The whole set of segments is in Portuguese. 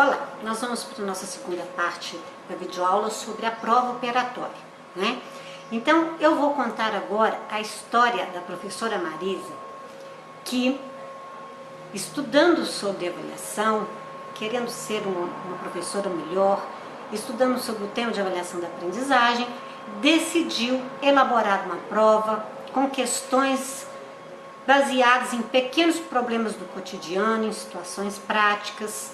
Olá, nós vamos para a nossa segunda parte da videoaula sobre a prova operatória, né? Então, eu vou contar agora a história da professora Marisa, que, estudando sobre avaliação, querendo ser uma professora melhor, estudando sobre o tema de avaliação da aprendizagem, decidiu elaborar uma prova com questões baseadas em pequenos problemas do cotidiano, em situações práticas,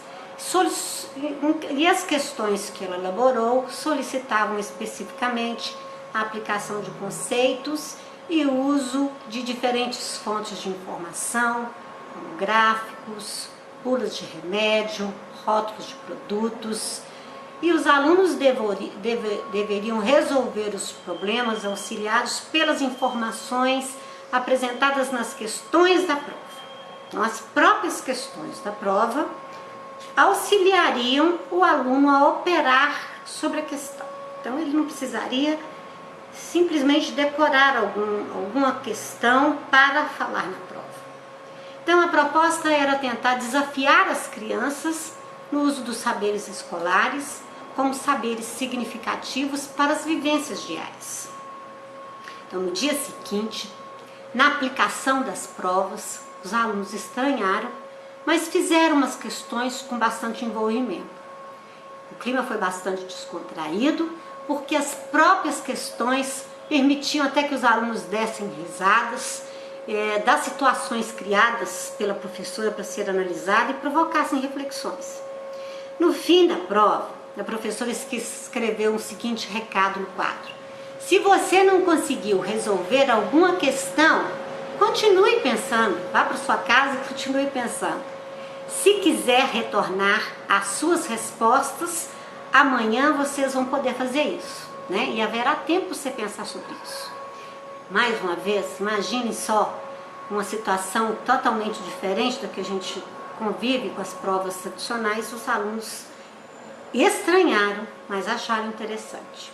e as questões que ela elaborou solicitavam especificamente a aplicação de conceitos e o uso de diferentes fontes de informação, como gráficos, bulas de remédio, rótulos de produtos, e os alunos deveriam resolver os problemas auxiliados pelas informações apresentadas nas questões da prova. Então, as próprias questões da prova auxiliariam o aluno a operar sobre a questão. Então, ele não precisaria simplesmente decorar alguma questão para falar na prova. Então, a proposta era tentar desafiar as crianças no uso dos saberes escolares como saberes significativos para as vivências diárias. Então, no dia seguinte, na aplicação das provas, os alunos estranharam, mas fizeram umas questões com bastante envolvimento. O clima foi bastante descontraído, porque as próprias questões permitiam até que os alunos dessem risadas das situações criadas pela professora para ser analisada e provocassem reflexões. No fim da prova, a professora escreveu o seguinte recado no quadro: se você não conseguiu resolver alguma questão, continue pensando, vá para sua casa e continue pensando. Se quiser retornar às suas respostas, amanhã vocês vão poder fazer isso, né? E haverá tempo para você pensar sobre isso. Mais uma vez, imagine só uma situação totalmente diferente da que a gente convive com as provas tradicionais. Os alunos estranharam, mas acharam interessante.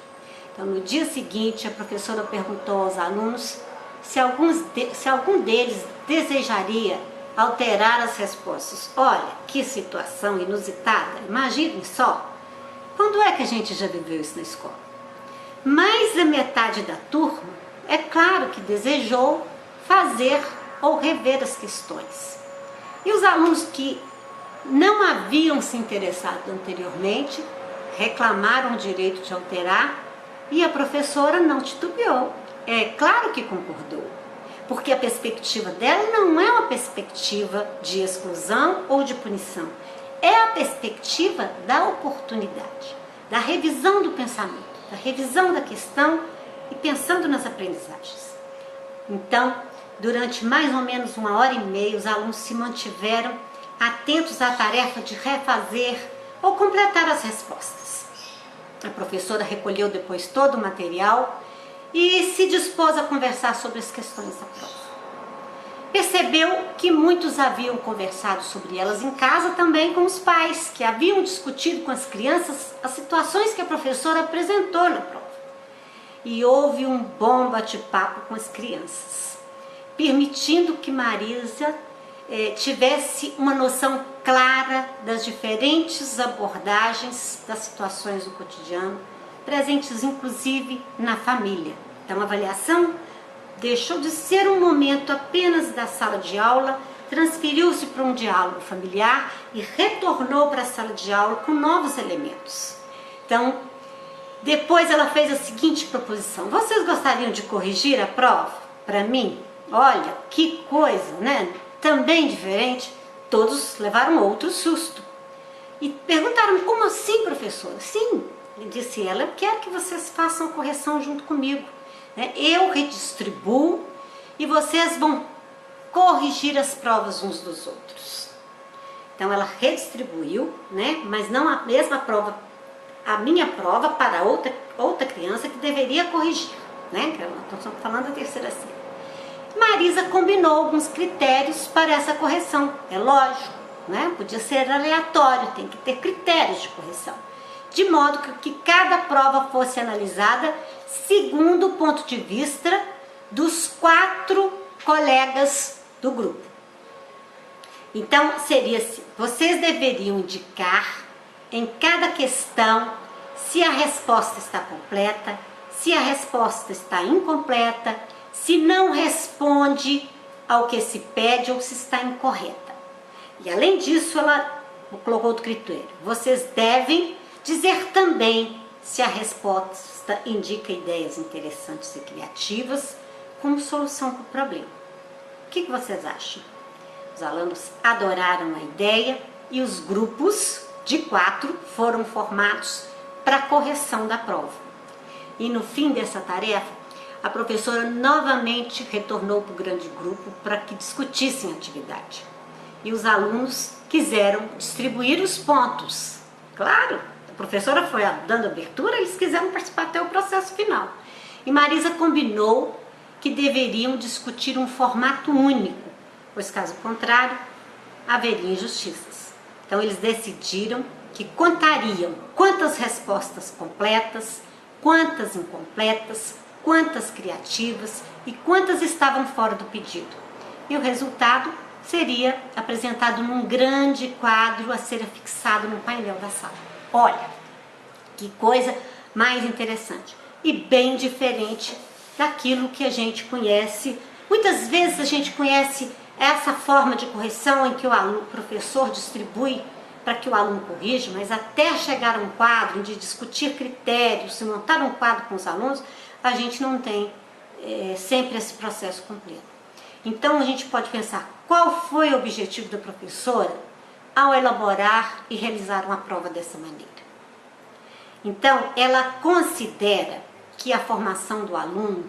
Então, no dia seguinte, a professora perguntou aos alunos se algum deles desejaria alterar as respostas. Olha, que situação inusitada, imaginem só. Quando é que a gente já viveu isso na escola? Mais da metade da turma, é claro que desejou fazer ou rever as questões. E os alunos que não haviam se interessado anteriormente reclamaram o direito de alterar e a professora não titubeou. É claro que concordou, porque a perspectiva dela não é uma perspectiva de exclusão ou de punição. É a perspectiva da oportunidade, da revisão do pensamento, da revisão da questão e pensando nas aprendizagens. Então, durante mais ou menos 1h30, os alunos se mantiveram atentos à tarefa de refazer ou completar as respostas. A professora recolheu depois todo o material e se dispôs a conversar sobre as questões da prova. Percebeu que muitos haviam conversado sobre elas em casa também com os pais, que haviam discutido com as crianças as situações que a professora apresentou na prova. E houve um bom bate-papo com as crianças, permitindo que Marisa tivesse uma noção clara das diferentes abordagens das situações do cotidiano, presentes inclusive na família. Então, a avaliação deixou de ser um momento apenas da sala de aula, transferiu-se para um diálogo familiar e retornou para a sala de aula com novos elementos. Então, depois ela fez a seguinte proposição: vocês gostariam de corrigir a prova para mim? Olha, que coisa, né? Também diferente. Todos levaram outro susto e perguntaram: como assim, professora? Sim, disse ela, eu quero que vocês façam correção junto comigo. Eu redistribuo e vocês vão corrigir as provas uns dos outros. Então ela redistribuiu, né? Mas não a mesma prova, a minha prova para outra criança que deveria corrigir, né? Estamos falando da terceira série. Marisa combinou alguns critérios para essa correção. É lógico, né? Podia ser aleatório, tem que ter critérios de correção, de modo que cada prova fosse analisada segundo o ponto de vista dos 4 colegas do grupo. Então, seria assim: vocês deveriam indicar em cada questão se a resposta está completa, se a resposta está incompleta, se não responde ao que se pede ou se está incorreta. E além disso, ela colocou outro critério. Vocês devem dizer também se a resposta indica ideias interessantes e criativas como solução para o problema. O que vocês acham? Os alunos adoraram a ideia e os grupos de 4 foram formados para a correção da prova. E no fim dessa tarefa, a professora novamente retornou para o grande grupo para que discutissem a atividade. E os alunos quiseram distribuir os pontos. Claro, a professora foi dando abertura, eles quiseram participar até o processo final. E Marisa combinou que deveriam discutir um formato único, pois caso contrário, haveria injustiças. Então eles decidiram que contariam quantas respostas completas, quantas incompletas, quantas criativas e quantas estavam fora do pedido. E o resultado seria apresentado num grande quadro a ser fixado no painel da sala. Olha, que coisa mais interessante e bem diferente daquilo que a gente conhece. Muitas vezes a gente conhece essa forma de correção em que o professor distribui para que o aluno corrija, mas até chegar a um quadro de discutir critérios, se montar um quadro com os alunos, a gente não tem sempre esse processo completo. Então a gente pode pensar qual foi o objetivo da professora ao elaborar e realizar uma prova dessa maneira. Então ela considera que a formação do aluno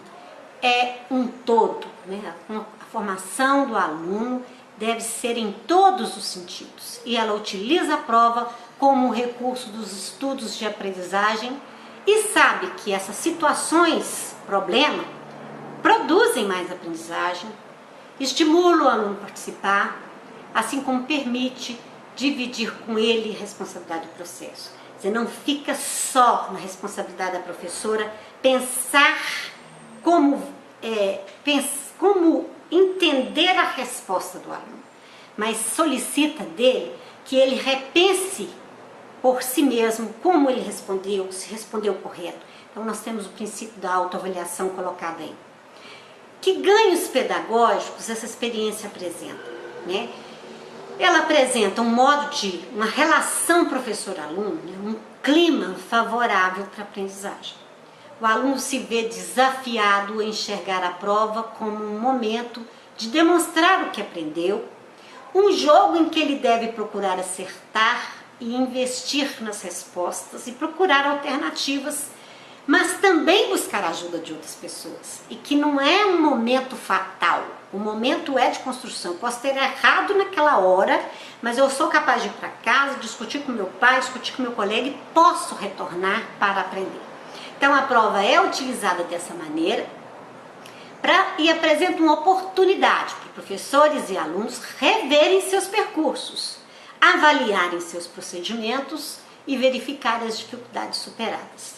é um todo, né? A formação do aluno deve ser em todos os sentidos e ela utiliza a prova como um recurso dos estudos de aprendizagem e sabe que essas situações, problema, produzem mais aprendizagem, estimulam o aluno a participar, assim como permite dividir com ele a responsabilidade do processo. Você não fica só na responsabilidade da professora pensar como entender a resposta do aluno, mas solicita dele que ele repense por si mesmo como ele respondeu, se respondeu correto. Então nós temos o princípio da autoavaliação colocado aí. Que ganhos pedagógicos essa experiência apresenta, né? Ela apresenta um modo de uma relação professor-aluno, né? Um clima favorável para a aprendizagem. O aluno se vê desafiado a enxergar a prova como um momento de demonstrar o que aprendeu, um jogo em que ele deve procurar acertar e investir nas respostas e procurar alternativas, mas também buscar a ajuda de outras pessoas. E que não é um momento fatal, o momento é de construção. Eu posso ter errado naquela hora, mas eu sou capaz de ir para casa, discutir com meu pai, discutir com meu colega e posso retornar para aprender. Então a prova é utilizada dessa maneira e apresenta uma oportunidade para professores e alunos reverem seus percursos, avaliarem seus procedimentos e verificar as dificuldades superadas.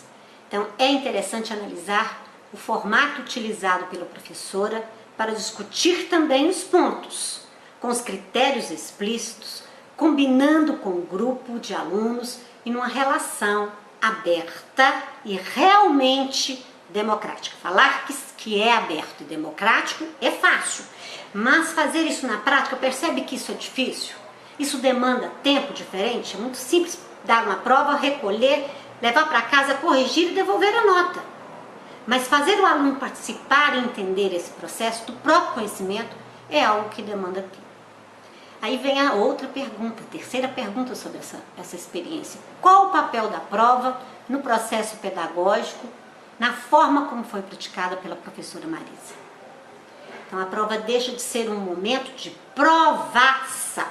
Então é interessante analisar o formato utilizado pela professora para discutir também os pontos, com os critérios explícitos, combinando com o grupo de alunos e numa relação aberta e realmente democrática. Falar que é aberto e democrático é fácil, mas fazer isso na prática, percebe que isso é difícil? Isso demanda tempo diferente? É muito simples dar uma prova, recolher, levar para casa, corrigir e devolver a nota. Mas fazer o aluno participar e entender esse processo do próprio conhecimento é algo que demanda tempo. Aí vem a outra pergunta, a terceira pergunta sobre essa experiência. Qual o papel da prova no processo pedagógico, na forma como foi praticada pela professora Marisa? Então a prova deixa de ser um momento de provação.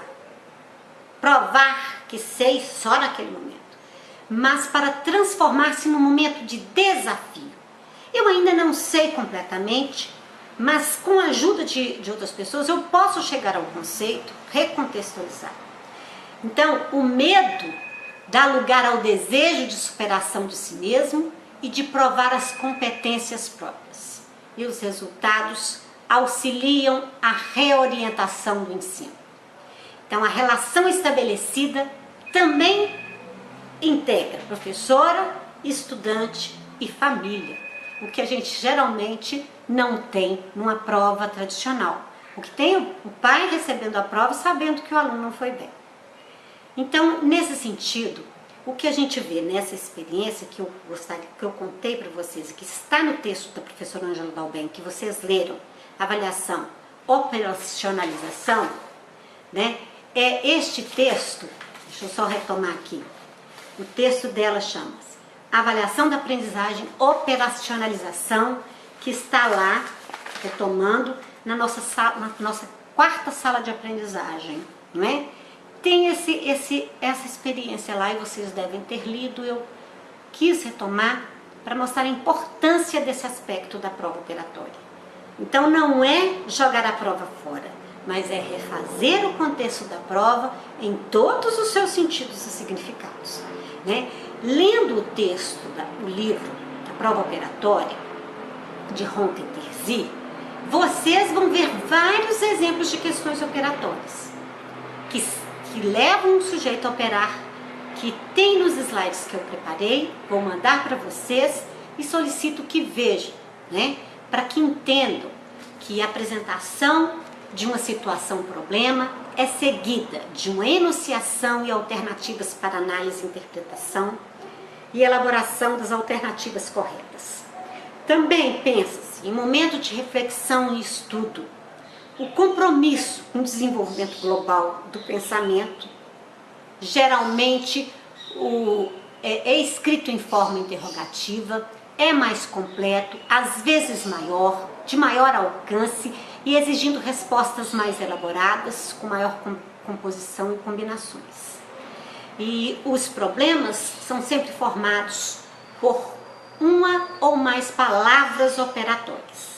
Provar que sei só naquele momento. Mas para transformar-se num momento de desafio. Eu ainda não sei completamente, mas com a ajuda de outras pessoas eu posso chegar ao conceito, recontextualizar. Então, o medo dá lugar ao desejo de superação de si mesmo e de provar as competências próprias. E os resultados auxiliam a reorientação do ensino. Então, a relação estabelecida também integra professora, estudante e família, o que a gente geralmente não tem numa prova tradicional. O que tem o pai recebendo a prova sabendo que o aluno não foi bem. Então, nesse sentido, o que a gente vê nessa experiência que eu contei para vocês, que está no texto da professora Ângela Dalben, que vocês leram, avaliação, operacionalização, né? É este texto, deixa eu só retomar aqui, o texto dela chama-se Avaliação da Aprendizagem, Operacionalização, que está lá, retomando, na nossa 4ª sala de aprendizagem, não é? Tem essa experiência lá e vocês devem ter lido. Eu quis retomar para mostrar a importância desse aspecto da prova operatória. Então não é jogar a prova fora, mas é refazer o contexto da prova em todos os seus sentidos e significados, né? Lendo o texto, o livro, a prova operatória, de Ronca e Terzi, vocês vão ver vários exemplos de questões operatórias que levam o sujeito a operar, que tem nos slides que eu preparei, vou mandar para vocês e solicito que vejam, né, para que entendam que a apresentação de uma situação problema é seguida de uma enunciação e alternativas para análise e interpretação e elaboração das alternativas corretas. Também pensa-se em momento de reflexão e estudo, o compromisso com o desenvolvimento global do pensamento, geralmente é escrito em forma interrogativa, é mais completo, às vezes maior, de maior alcance e exigindo respostas mais elaboradas, com maior composição e combinações. E os problemas são sempre formados por uma ou mais palavras operatórias.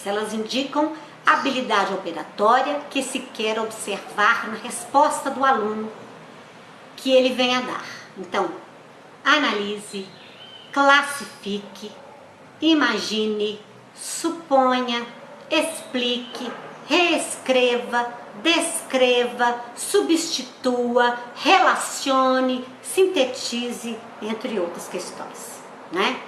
Elas indicam a habilidade operatória que se quer observar na resposta do aluno que ele vem a dar. Então, analise, classifique, imagine, suponha, explique, reescreva, descreva, substitua, relacione, sintetize, entre outras questões, né?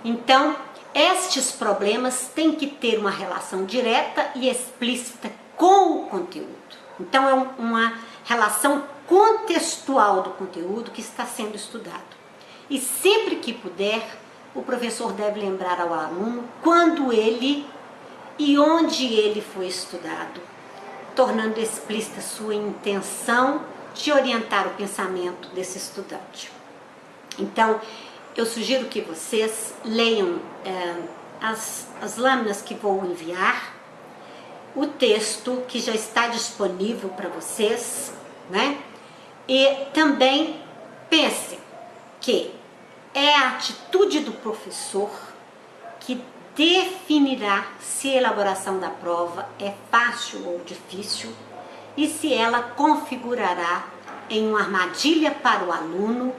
Então, estes problemas têm que ter uma relação direta e explícita com o conteúdo. Então, é uma relação contextual do conteúdo que está sendo estudado. E sempre que puder, o professor deve lembrar ao aluno quando ele e onde ele foi estudado, tornando explícita sua intenção de orientar o pensamento desse estudante. Então, eu sugiro que vocês leiam as lâminas que vou enviar, o texto que já está disponível para vocês, né? E também pensem que é a atitude do professor que definirá se a elaboração da prova é fácil ou difícil e se ela configurará em uma armadilha para o aluno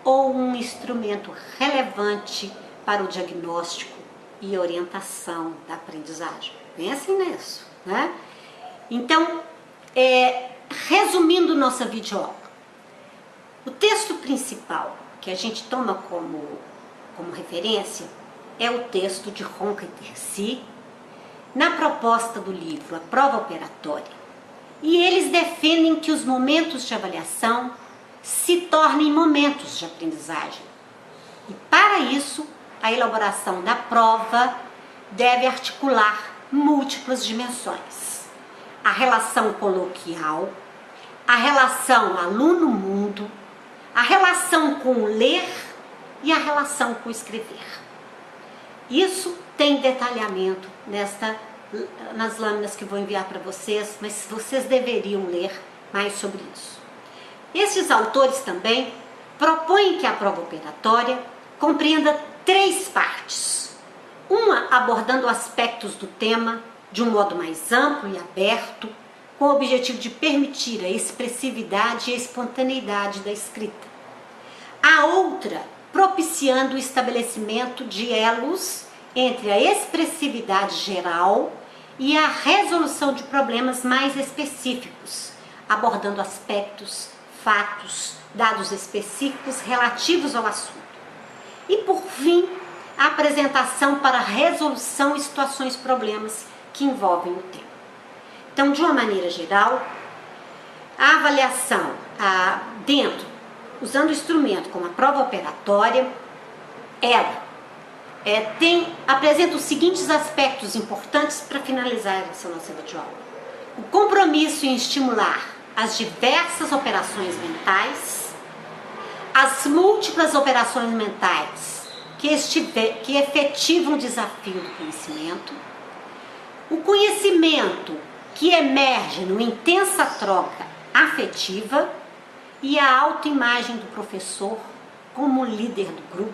ou um instrumento relevante para o diagnóstico e orientação da aprendizagem. Pensem nisso, né? Então, resumindo nossa videoaula, o texto principal que a gente toma como referência é o texto de Ronca e Terzi, na proposta do livro A Prova Operatória. E eles defendem que os momentos de avaliação se tornem momentos de aprendizagem. E para isso, a elaboração da prova deve articular múltiplas dimensões. A relação coloquial, a relação aluno-mundo, a relação com o ler e a relação com o escrever. Isso tem detalhamento nas lâminas que vou enviar para vocês, mas vocês deveriam ler mais sobre isso. Esses autores também propõem que a prova operatória compreenda 3 partes. Uma abordando aspectos do tema de um modo mais amplo e aberto, com o objetivo de permitir a expressividade e a espontaneidade da escrita. A outra propiciando o estabelecimento de elos entre a expressividade geral e a resolução de problemas mais específicos, abordando aspectos fatos, dados específicos relativos ao assunto. E por fim, a apresentação para resolução de situações, problemas que envolvem o tema. Então, de uma maneira geral, a avaliação usando o instrumento como a prova operatória, ela apresenta os seguintes aspectos importantes para finalizar essa nossa videoaula. O compromisso em estimular as diversas operações mentais, as múltiplas operações mentais que efetivam o desafio do conhecimento, o conhecimento que emerge numa intensa troca afetiva e a autoimagem do professor como líder do grupo,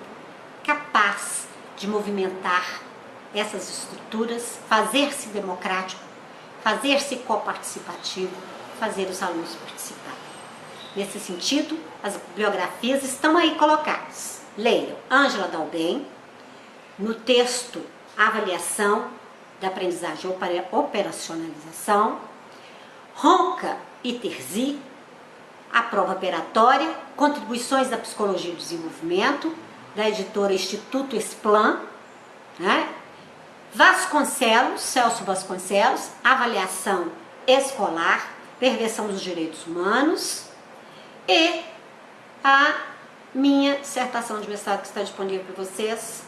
capaz de movimentar essas estruturas, fazer-se democrático, fazer-se coparticipativo, fazer os alunos participarem. Nesse sentido, as biografias estão aí colocadas. Leiam Ângela Dalben, no texto Avaliação da Aprendizagem Operacionalização, Ronca e Terzi, A Prova Operatória, Contribuições da Psicologia do Desenvolvimento, da editora Instituto Esplan, né? Celso Vasconcelos, Avaliação Escolar, Perversão dos Direitos Humanos, e a minha dissertação de mestrado que está disponível para vocês,